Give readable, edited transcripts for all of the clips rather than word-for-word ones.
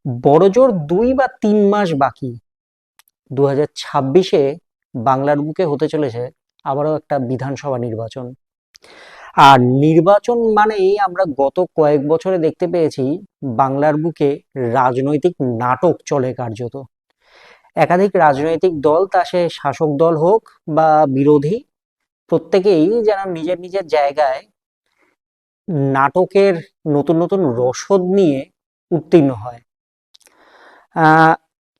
বড়জোর 2 বা 3 মাস বাকি 2026-এ বাংলার বুকে হতে চলেছে আবারও একটা বিধানসভা নির্বাচন। আর নির্বাচন মানেই আমরা গত কয়েক বছরে দেখতে পেয়েছি বাংলার বুকে রাজনৈতিক নাটক চলে কার্যত। একাধিক রাজনৈতিক দল, তা সে শাসক দল হোক বা বিরোধী, প্রত্যেকেই যেন নিজের নিজের জায়গায় নাটকের নতুন নতুন রসদ নিয়ে উত্তীর্ণ হয়।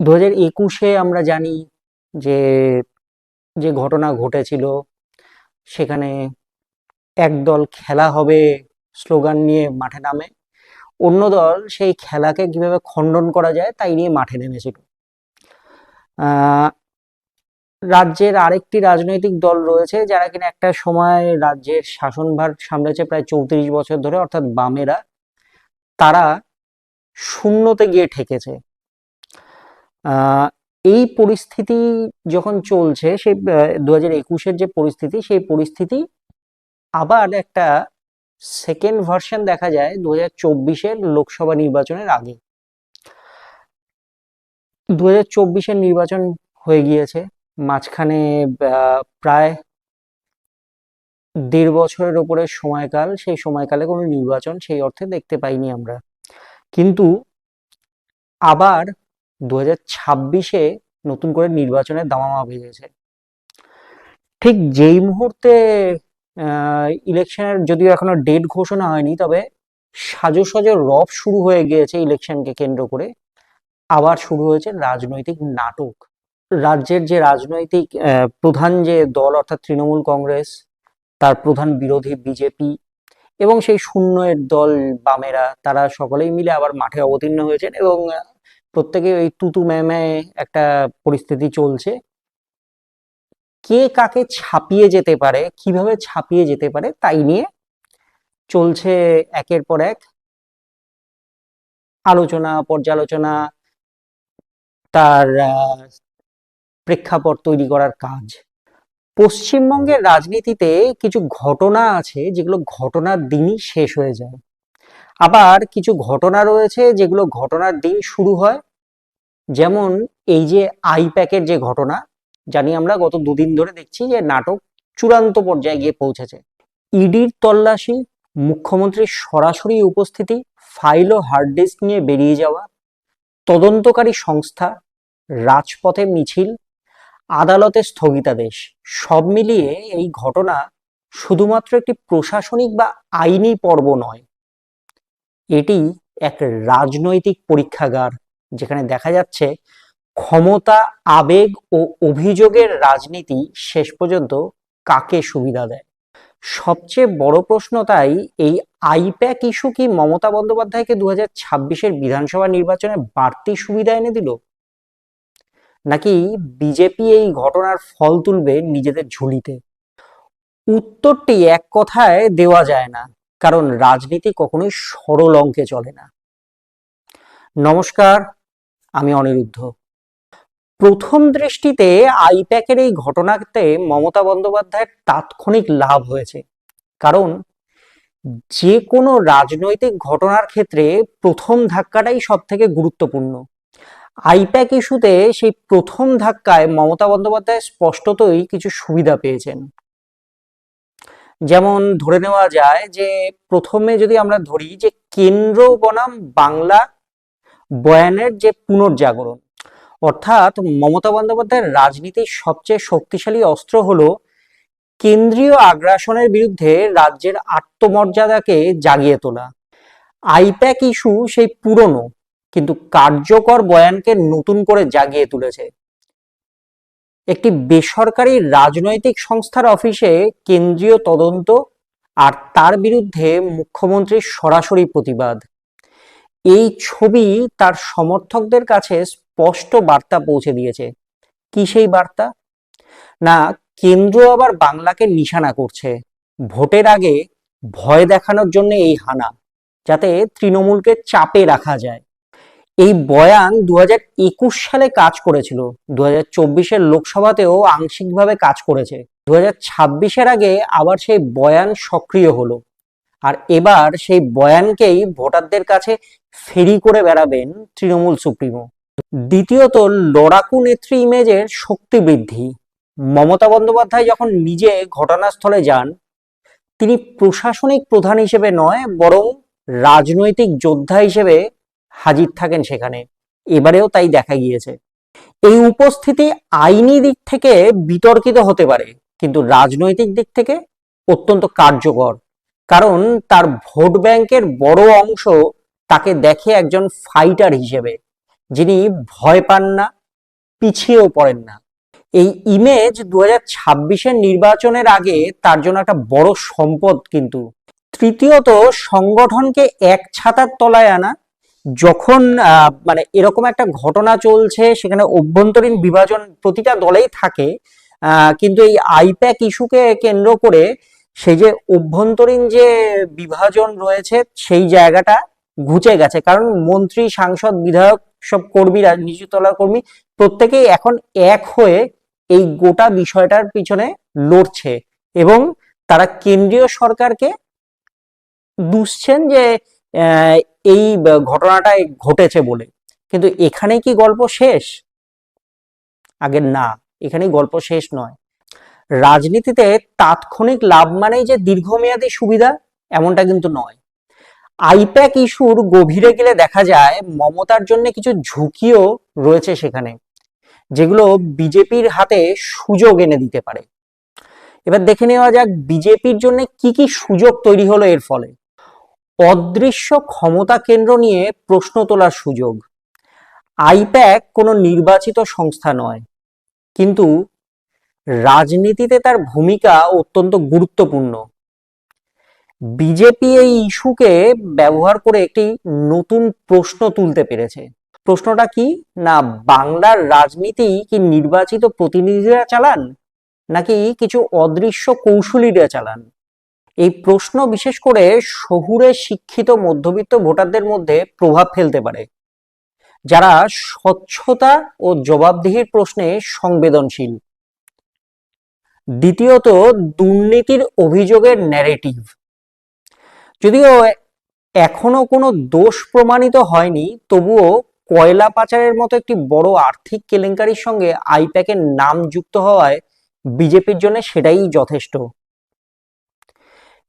2021-এ আমরা জানি যে যে ঘটনা ঘটেছিল, সেখানে একদল খেলা হবে স্লোগান নিয়ে মাঠে নামে, অন্য দল সেই খেলাকে কিভাবে খণ্ডন করা যায় তাই নিয়ে মাঠে নেমেছিল। আহ রাজ্যের আরেকটি রাজনৈতিক দল রয়েছে যারা কিনা একটা সময় রাজ্যের শাসনভার সামলেছে প্রায় 34 বছর ধরে, অর্থাৎ বামেরা। তারা শূন্যতে গিয়ে ঠেকেছে। আহ এই পরিস্থিতি যখন চলছে, সেই 2021-এর যে পরিস্থিতি, সেই পরিস্থিতি আবার একটা সেকেন্ড ভার্সন দেখা যায় 2024-এর লোকসভা নির্বাচনের আগে। 2024-এর নির্বাচন হয়ে গিয়েছে, মাঝখানে প্রায় 1.5 বছরের ওপরে সময়কাল, সেই সময়কালে কোনো নির্বাচন সেই অর্থে দেখতে পাইনি আমরা। কিন্তু আবার 2026-এ নতুন করে নির্বাচনের দামামা বেজেছে। ঠিক যেই মুহূর্তে ইলেকশনের, যদিও এখনো ডেট ঘোষণা হয়নি, তবে সাজো সাজো রব শুরু হয়ে গিয়েছে ইলেকশনকে কেন্দ্র করে। আবার শুরু হয়েছে রাজনৈতিক নাটক। রাজ্যের যে রাজনৈতিক প্রধান যে দল, অর্থাৎ তৃণমূল কংগ্রেস, তার প্রধান বিরোধী বিজেপি এবং সেই শূন্যের দল বামেরা, তারা সকলেই মিলে আবার মাঠে অবতীর্ণ হয়েছেন এবং প্রত্যেকে ওই তুতু ম্যামে একটা পরিস্থিতি চলছে। কে কাকে ছাপিয়ে যেতে পারে, কিভাবে ছাপিয়ে যেতে পারে, তাই নিয়ে চলছে একের পর এক আলোচনা, পর্যালোচনা, তার প্রেক্ষাপট তৈরি করার কাজ। পশ্চিমবঙ্গের রাজনীতিতে কিছু ঘটনা আছে যেগুলো ঘটনার দিনই শেষ হয়ে যায়, আবার কিছু ঘটনা রয়েছে যেগুলো ঘটনার দিন শুরু হয়। যেমন এই যে আইপ্যাকের যে ঘটনা, জানি আমরা গত 2 দিন ধরে দেখছি যে নাটক চূড়ান্ত পর্যায়ে গিয়ে পৌঁছেছে। ইডির তল্লাশি, মুখ্যমন্ত্রীর সরাসরি উপস্থিতি, ফাইল ও হার্ড ডিস্ক নিয়ে বেরিয়ে যাওয়া, তদন্তকারী সংস্থা, রাজপথে মিছিল, আদালতে স্থগিতাদেশ, সব মিলিয়ে এই ঘটনা শুধুমাত্র একটি প্রশাসনিক বা আইনি পর্ব নয়, এটি এক রাজনৈতিক পরীক্ষাগার, যেখানে দেখা যাচ্ছে ক্ষমতা, আবেগ ও অভিযোগের রাজনীতি শেষ পর্যন্ত কাকে সুবিধা দেয়। সবচেয়ে বড় প্রশ্ন তাই, এই আইপ্যাক ইস্যু কি মমতা বন্দ্যোপাধ্যায়কে 2026-এর বিধানসভা নির্বাচনে বাড়তি সুবিধা এনে দিল, নাকি বিজেপি এই ঘটনার ফল তুলবে নিজেদের ঝুলিতে? উত্তরটি এক কথায় দেওয়া যায় না, কারণ রাজনীতি কখনোই সরল অঙ্কে চলে না। নমস্কার, আমি অনিরুদ্ধ। প্রথম দৃষ্টিতে আইপ্যাকের এই ঘটনাতে মমতা বন্দ্যোপাধ্যায়ের তাৎক্ষণিক লাভ হয়েছে, কারণ যে কোনো রাজনৈতিক ঘটনার ক্ষেত্রে প্রথম ধাক্কাটাই সব থেকে গুরুত্বপূর্ণ। আইপ্যাক ইস্যুতে সেই প্রথম ধাক্কায় মমতা বন্দ্যোপাধ্যায় স্পষ্টতই কিছু সুবিধা পেয়েছেন। যেমন ধরে নেওয়া যায় যে, প্রথমে যদি আমরা ধরি যে কেন্দ্র বনাম বাংলা বয়ানের যে পুনর্জাগরণ, অর্থাৎ মমতা বন্দ্যোপাধ্যায়ের রাজনীতির সবচেয়ে শক্তিশালী অস্ত্র হলো কেন্দ্রীয় আগ্রাসনের বিরুদ্ধে রাজ্যের আত্মমর্যাদাকে জাগিয়ে তোলা। আইপ্যাক ইস্যু সেই পুরনো কিন্তু কার্যকর বয়ানকে নতুন করে জাগিয়ে তুলেছে। একটি বেসরকারি রাজনৈতিক সংস্থার অফিসে কেন্দ্রীয় তদন্ত, আর তার বিরুদ্ধে মুখ্যমন্ত্রীর সরাসরি প্রতিবাদ, এই ছবি তার সমর্থকদের কাছে স্পষ্ট বার্তা পৌঁছে দিয়েছে। কি সেই বার্তা? না, কেন্দ্র আবার বাংলাকে নিশানা করছে, ভোটের আগে ভয় দেখানোর জন্য এই হানা, যাতে তৃণমূলকে চাপে রাখা যায়। এই বয়ান 2021 সালে কাজ করেছিল, 2024-এর লোকসভাতেও আংশিকভাবে কাজ করেছে, 2026-এর আগে আবার সেই বয়ান সক্রিয় হলো। আর এবার সেই বয়ানকেই ভোটারদের কাছে ফেরি করে বেড়াবেন তৃণমূল সুপ্রিমো। দ্বিতীয়ত, লড়াকু নেত্রী ইমেজের শক্তি বৃদ্ধি। মমতা বন্দ্যোপাধ্যায় যখন নিজে ঘটনাস্থলে যান, তিনি প্রশাসনিক প্রধান হিসেবে নয়, বরং রাজনৈতিক যোদ্ধা হিসেবে হাজির থাকেন সেখানে। এবারেও তাই দেখা গিয়েছে। এই উপস্থিতি আইনি দিক থেকে বিতর্কিত হতে পারে, কিন্তু রাজনৈতিক দিক থেকে অত্যন্ত কার্যকর। কারণ তার ভোট ব্যাংকের বড় অংশ তাকে দেখে একজন ফাইটার হিসেবে, যিনি ভয় পান না, পিছিয়েও পড়েন না। এই ইমেজ 2026-এর নির্বাচনের আগে তার জন্য একটা বড় সম্পদ কিন্তু। তৃতীয়ত, সংগঠনকে এক ছাতার তলায় আনা। যখন মানে এরকম একটা ঘটনা চলছে, সেখানে অভ্যন্তরীণ বিভাজন প্রতিটা দলেই থাকে, কিন্তু এই আইপ্যাক ইস্যুকে কেন্দ্র করে সেই যে অভ্যন্তরীণ যে বিভাজন রয়েছে, সেই জায়গাটা ঘুচে গেছে। কারণ মন্ত্রী, সাংসদ, বিধায়ক, সব কর্মীরা, নিচু তলার কর্মী, প্রত্যেকেই এখন এক হয়ে এই গোটা বিষয়টার পিছনে লড়ছে এবং তারা কেন্দ্রীয় সরকারকে দুষছেন যে এই ঘটনাটা ঘটেছে বলে। কিন্তু এখানে কি গল্প শেষ? আগে না, এখানেই গল্প শেষ নয়। রাজনীতিতে তাৎক্ষণিক লাভ মানেই যে দীর্ঘমেয়াদী সুবিধা, এমনটা কিন্তু নয়। আইপ্যাক ইস্যুর গভীরে গেলে দেখা যায় মমতার জন্য কিছু ঝুঁকিও রয়েছে সেখানে, যেগুলো বিজেপির হাতে সুযোগ এনে দিতে পারে। এবার দেখে নেওয়া যাক বিজেপির জন্য কি কি সুযোগ তৈরি হলো এর ফলে। অদৃশ্য ক্ষমতা কেন্দ্র নিয়ে প্রশ্ন তোলার সুযোগ। আইপ্যাক কোনো নির্বাচিত সংস্থা নয়, কিন্তু রাজনীতিতে তার ভূমিকা অত্যন্ত গুরুত্বপূর্ণ। বিজেপি এই ইস্যুকে ব্যবহার করে একটি নতুন প্রশ্ন তুলতে পেরেছে। প্রশ্নটা কি না, বাংলার রাজনীতি কি নির্বাচিত প্রতিনিধিরা চালান, নাকি কিছু অদৃশ্য কৌশলীরা চালান? এই প্রশ্ন বিশেষ করে শহুরে শিক্ষিত মধ্যবিত্ত ভোটারদের মধ্যে প্রভাব ফেলতে পারে, যারা স্বচ্ছতা ও জবাবদিহির প্রশ্নে সংবেদনশীল। দ্বিতীয়ত, দুর্নীতির অভিযোগের ন্যারেটিভ। যদিও এখনো কোনো দোষ প্রমাণিত হয়নি, তবুও কয়লা পাচারের মতো একটি বড় আর্থিক কেলেঙ্কারির সঙ্গে আইপ্যাকের নাম যুক্ত হওয়ায় বিজেপির জন্য সেটাই যথেষ্ট।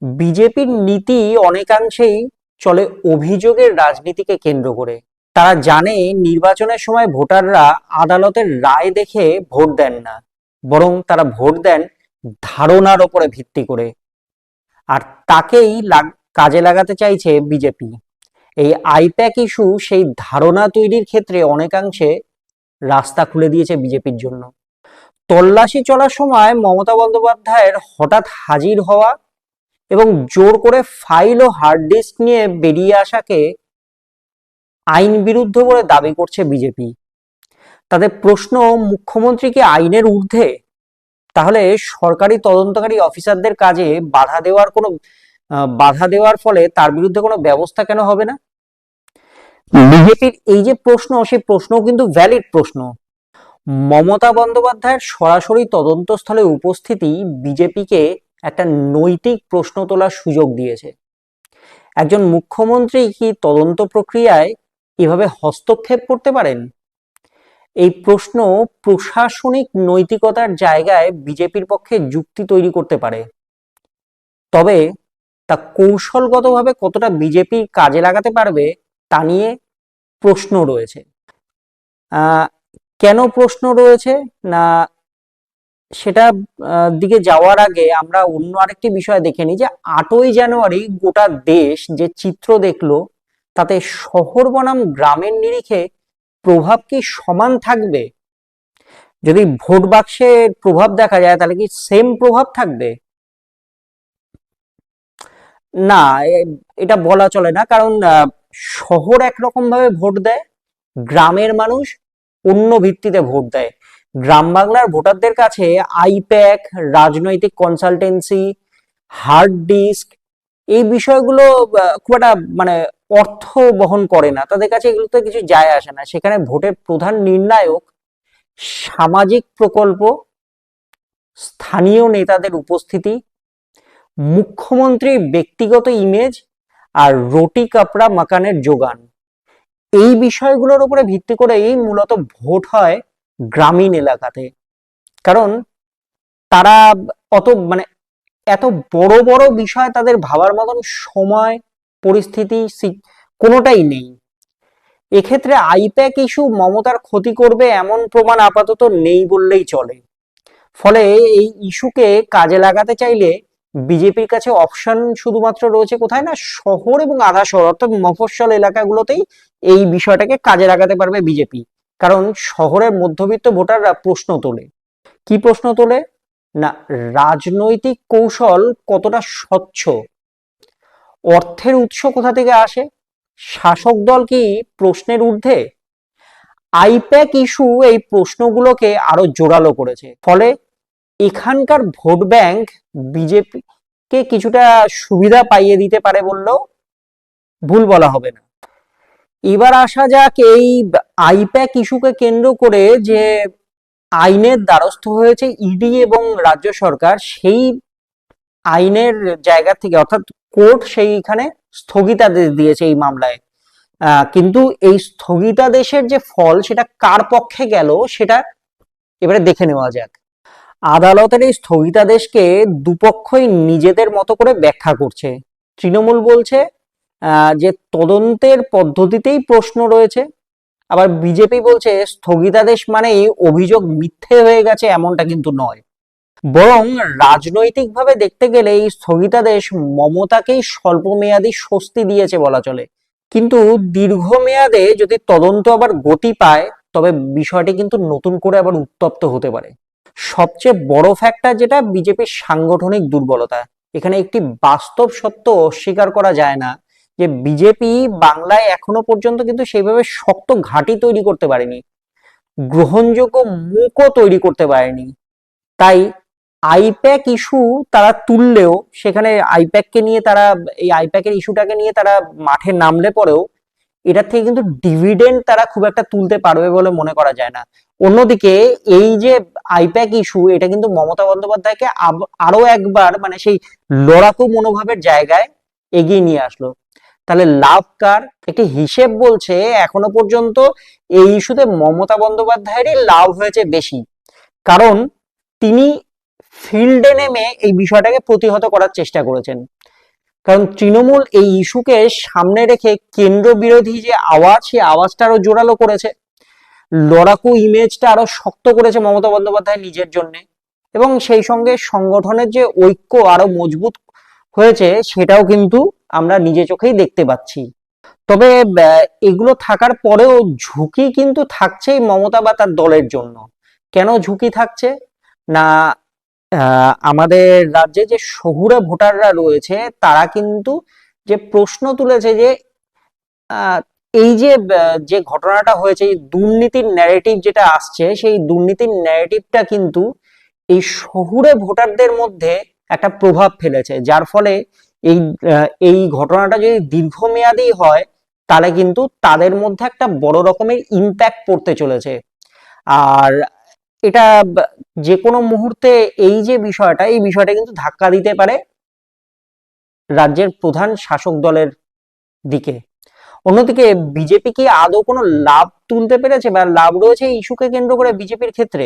বিজেপির নীতি অনেকাংশেই চলে অভিযোগের রাজনীতিকে কেন্দ্র করে। তারা জানে নির্বাচনের সময় ভোটাররা আদালতের রায় দেখে ভোট দেন না, বরং তারা ভোট দেন ধারণার ওপরে ভিত্তি করে। আর তাকেই কাজে লাগাতে চাইছে বিজেপি। এই আইপ্যাক ইস্যু সেই ধারণা তৈরির ক্ষেত্রে অনেকাংশে রাস্তা খুলে দিয়েছে বিজেপির জন্য। তল্লাশি চলার সময় মমতা বন্দ্যোপাধ্যায়ের হঠাৎ হাজির হওয়া এবং জোর করে ফাইল ও হার্ড ডিস্ক নিয়ে বেরিয়ে আসাকে আইন বিরুদ্ধ বলে দাবি করছে বিজেপি। তাদের প্রশ্ন, মুখ্যমন্ত্রী কি আইনের ঊর্ধ্বে? তাহলে সরকারি তদন্তকারী অফিসারদের কাজে বাধা দেওয়ার ফলে তার বিরুদ্ধে কোনো ব্যবস্থা কেন হবে না? বিজেপির এই যে প্রশ্ন, সেই প্রশ্নও কিন্তু ভ্যালিড প্রশ্ন। মমতা বন্দ্যোপাধ্যায়ের সরাসরি তদন্তস্থলে উপস্থিতি বিজেপিকে একটা নৈতিক প্রশ্ন তোলার সুযোগ দিয়েছে। একজন মুখ্যমন্ত্রী কি তদন্ত প্রক্রিয়ায় এভাবে হস্তক্ষেপ করতে পারেন? এই প্রশ্ন প্রশাসনিক নৈতিকতার জায়গায় বিজেপির পক্ষে যুক্তি তৈরি করতে পারে, তবে তা কৌশলগতভাবে কতটা বিজেপি কাজে লাগাতে পারবে তা নিয়ে প্রশ্ন রয়েছে। কেন প্রশ্ন রয়েছে না, সেটা দিকে যাওয়ার আগে আমরা অন্য আরেকটি বিষয় দেখে নিই যে 8ই জানুয়ারি গোটা দেশ যে চিত্র দেখলো, তাতে শহর বনাম গ্রামের নিরিখে প্রভাব কি সমান থাকবে? যদি ভোট বাক্সে প্রভাব দেখা যায়, তাহলে কি সেম প্রভাব থাকবে? না, এটা বলা চলে না। কারণ শহর একরকম ভাবে ভোট দেয়, গ্রামের মানুষ অন্য ভিত্তিতে ভোট দেয়। গ্রাম বাংলার ভোটারদের কাছে আইপ্যাক, রাজনৈতিক কনসালটেন্সি, হার্ড ডিস্ক, এই বিষয়গুলো খুব একটা মানে অর্থ বহন করে না। তাদের কাছে এগুলোতে কিছু যায় আসে না। সেখানে ভোটের প্রধান নির্ণায়ক সামাজিক প্রকল্প, স্থানীয় নেতাদের উপস্থিতি, মুখ্যমন্ত্রীর ব্যক্তিগত ইমেজ আর রুটি কাপড়া মাকানের যোগান, এই বিষয়গুলোর উপরে ভিত্তি করেই মূলত ভোট হয় গ্রামীণ এলাকাতে। কারণ তারা অত মানে এত বড় বড় বিষয় তাদের ভাবার মতন সময়, পরিস্থিতি কোনোটাই নেই। এক্ষেত্রে আইপ্যাক ইস্যু মমতার ক্ষতি করবে এমন প্রমাণ আপাতত নেই বললেই চলে। ফলে এই ইস্যুকে কাজে লাগাতে চাইলে বিজেপির কাছে অপশন শুধুমাত্র রয়েছে কোথায়, না শহর এবং আধা শহর অর্থাৎ মফস্বল এলাকাগুলোতেই এই বিষয়টাকে কাজে লাগাতে পারবে বিজেপি। কারণ শহরের মধ্যবিত্ত ভোটাররা প্রশ্ন তোলে। কি প্রশ্ন তোলে? না রাজনৈতিক কৌশল কতটা স্বচ্ছ, অর্থের উৎস কোথা থেকে আসে, শাসক দল কি প্রশ্নের ঊর্ধ্বে? আইপ্যাক ইস্যু এই প্রশ্নগুলোকে আরো জোরালো করেছে। ফলে এখানকার ভোট ব্যাংক বিজেপি কে কিছুটা সুবিধা পাইয়ে দিতে পারে বললেও ভুল বলা হবে না। এবার আসা যাক এই আইপ্যাক ইস্যুকে কেন্দ্র করে যে আইনের দ্বারস্থ হয়েছে ইডি এবং রাজ্য সরকার, সেই আইনের জায়গা থেকে অর্থাৎ কোর্ট সেইখানে স্থগিতাদেশ দিয়েছে এই মামলায়। কিন্তু এই স্থগিতাদেশের যে ফল সেটা কার পক্ষে গেল সেটা এবারে দেখে নেওয়া যাক। আদালতের এই স্থগিতাদেশকে দুপক্ষই নিজেদের মতো করে ব্যাখ্যা করছে। তৃণমূল বলছে যে তদন্তের পদ্ধতিতেই প্রশ্ন রয়েছে, আবার বিজেপি বলছে স্থগিতাদেশ মানেই অভিযোগ মিথ্যে হয়ে গেছে, এমনটা কিন্তু নয়। বরং রাজনৈতিকভাবে দেখতে গেলে এই স্থগিতাদেশ মমতাকেই স্বল্পমেয়াদী স্বস্তি দিয়েছে বলা চলে। কিন্তু দীর্ঘমেয়াদে যদি তদন্ত আবার গতি পায় তবে বিষয়টি কিন্তু নতুন করে আবার উত্তপ্ত হতে পারে। সবচেয়ে বড় ফ্যাক্টর যেটা বিজেপির সাংগঠনিক দুর্বলতা। এখানে একটি বাস্তব সত্য অস্বীকার করা যায় না যে বিজেপি বাংলায় এখনো পর্যন্ত কিন্তু সেইভাবে শক্ত ঘাঁটি তৈরি করতে পারেনি, গ্রহণযোগ্য মুখও তৈরি করতে পারেনি। তাই আইপ্যাক ইস্যু তারা তুললেও সেখানে আইপ্যাককে নিয়ে তারা এই আইপ্যাকের ইস্যুটাকে নিয়ে তারা মাঠে নামলে পরেও এটার থেকে কিন্তু ডিভিডেন্ড তারা খুব একটা তুলতে পারবে বলে মনে করা যায় না। অন্যদিকে এই যে আইপ্যাক ইস্যু এটা কিন্তু মমতা বন্দ্যোপাধ্যায়কে আরো একবার মানে সেই লড়াকু মনোভাবের জায়গায় এগিয়ে নিয়ে আসলো। তাহলে লাভ কার? একটি হিসেব বলছে এখনো পর্যন্ত এই ইস্যুতে মমতা বন্দ্যোপাধ্যায়েরই লাভ হয়েছে বেশি। কারণ তিনি ফিল্ডে নেমে এই বিষয়টাকে প্রতিহত করার চেষ্টা করেছেন। কারণ তৃণমূল এই ইস্যুকে সামনে রেখে কেন্দ্র বিরোধী যে আওয়াজ, সেই আওয়াজটা আরো জোরালো করেছে, লড়াকু ইমেজটা আরো শক্ত করেছে মমতা বন্দ্যোপাধ্যায় নিজের জন্য, এবং সেই সঙ্গে সংগঠনের যে ঐক্য আরো মজবুত হয়েছে সেটাও কিন্তু আমরা নিজে চোখেই দেখতে পাচ্ছি। তবে এগুলো থাকার পরেও ঝুঁকি কিন্তু থাকছেই মমতা বা তার দলের জন্য। কেন ঝুঁকি থাকছে? না আমাদের রাজ্যে যে শহুরে ভোটাররা রয়েছে তারা কিন্তু যে প্রশ্ন তুলেছে যে এই যে যে ঘটনাটা হয়েছে, এই দুর্নীতির ন্যারেটিভ যেটা আসছে, সেই দুর্নীতির ন্যারেটিভটা কিন্তু এই শহুরে ভোটারদের মধ্যে একটা প্রভাব ফেলেছে, যার ফলে এই ঘটনাটা যদি দীর্ঘমেয়াদী হয় তাহলে কিন্তু তাদের মধ্যে একটা বড় রকমের ইম্প্যাক্ট পড়তে চলেছে। আর এটা যে কোনো মুহূর্তে এই যে বিষয়টা, এই বিষয়টা কিন্তু ধাক্কা দিতে পারে রাজ্যের প্রধান শাসক দলের দিকে। অন্যদিকে বিজেপি কি আদৌ কোনো লাভ তুলতে পেরেছে বা লাভ রয়েছে এই ইস্যুকে কেন্দ্র করে বিজেপির ক্ষেত্রে?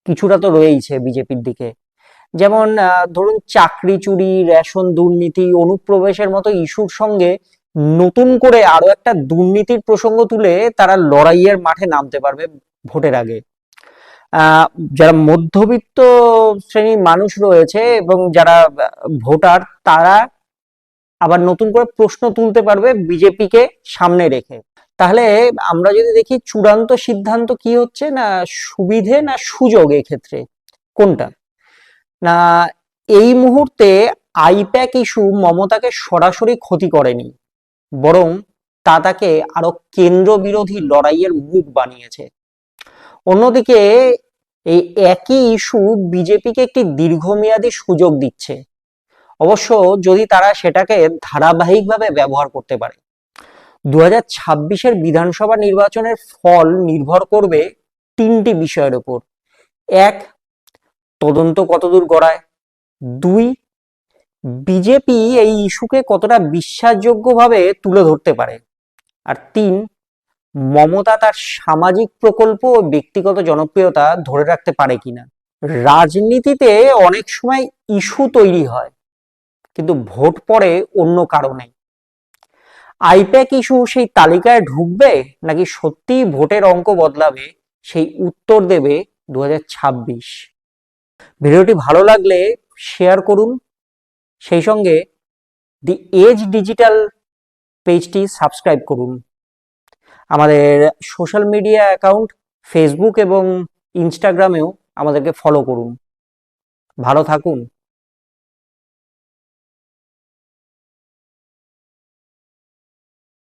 কিছুটা তো রয়েইছে বিজেপির দিকে। যেমন ধরুন চাকরি চুরি, রেশন দুর্নীতি, অনুপ্রবেশের মতো ইস্যুর সঙ্গে নতুন করে আরো একটা দুর্নীতির প্রসঙ্গ তুলে তারা লড়াইয়ের মাঠে নামতে পারবে ভোটের আগে। যারা মধ্যবিত্ত শ্রেণীর মানুষ রয়েছে এবং যারা ভোটার, তারা আবার নতুন করে প্রশ্ন তুলতে পারবে বিজেপিকে সামনে রেখে। তাহলে আমরা যদি দেখি চূড়ান্ত সিদ্ধান্ত কি হচ্ছে, না সুবিধে না সুযোগ, এক্ষেত্রে কোনটা? না এই মুহূর্তে আইপ্যাক ইস্যু মমতাকে সরাসরি ক্ষতি করেনি, বরং তা তাকে আরো কেন্দ্র বিরোধী লড়াইয়ের মুখ বানিয়েছে। অন্যদিকে এই একই ইস্যু বিজেপিকে একটি দীর্ঘমেয়াদী সুযোগ দিচ্ছে, অবশ্য যদি তারা সেটাকে ধারাবাহিকভাবে ব্যবহার করতে পারে। 2026-এর বিধানসভা নির্বাচনের ফল নির্ভর করবে তিনটি বিষয়ের উপর। এক, তদন্ত কতদূর গড়ায়। দুই, বিজেপি এই ইস্যুকে কতটা বিশ্বাসযোগ্যভাবে তুলে ধরতে পারে। আর 3, মমতা তার সামাজিক প্রকল্প ও ব্যক্তিগত জনপ্রিয়তা ধরে রাখতে পারে কিনা। রাজনীতিতে অনেক সময় ইস্যু তৈরি হয়, কিন্তু ভোট পড়ে অন্য কারণে। আইপ্যাক ইস্যু সেই তালিকায় ঢুকবে নাকি সত্যিই ভোটের অঙ্ক বদলাবে, সেই উত্তর দেবে 2026। ভিডিওটি ভালো লাগলে শেয়ার করুন, সেই সঙ্গে দি এজ ডিজিটাল পেজটি সাবস্ক্রাইব করুন। আমাদের সোশ্যাল মিডিয়া অ্যাকাউন্ট ফেসবুক এবং ইনস্টাগ্রামেও আমাদেরকে ফলো করুন। ভালো থাকুন।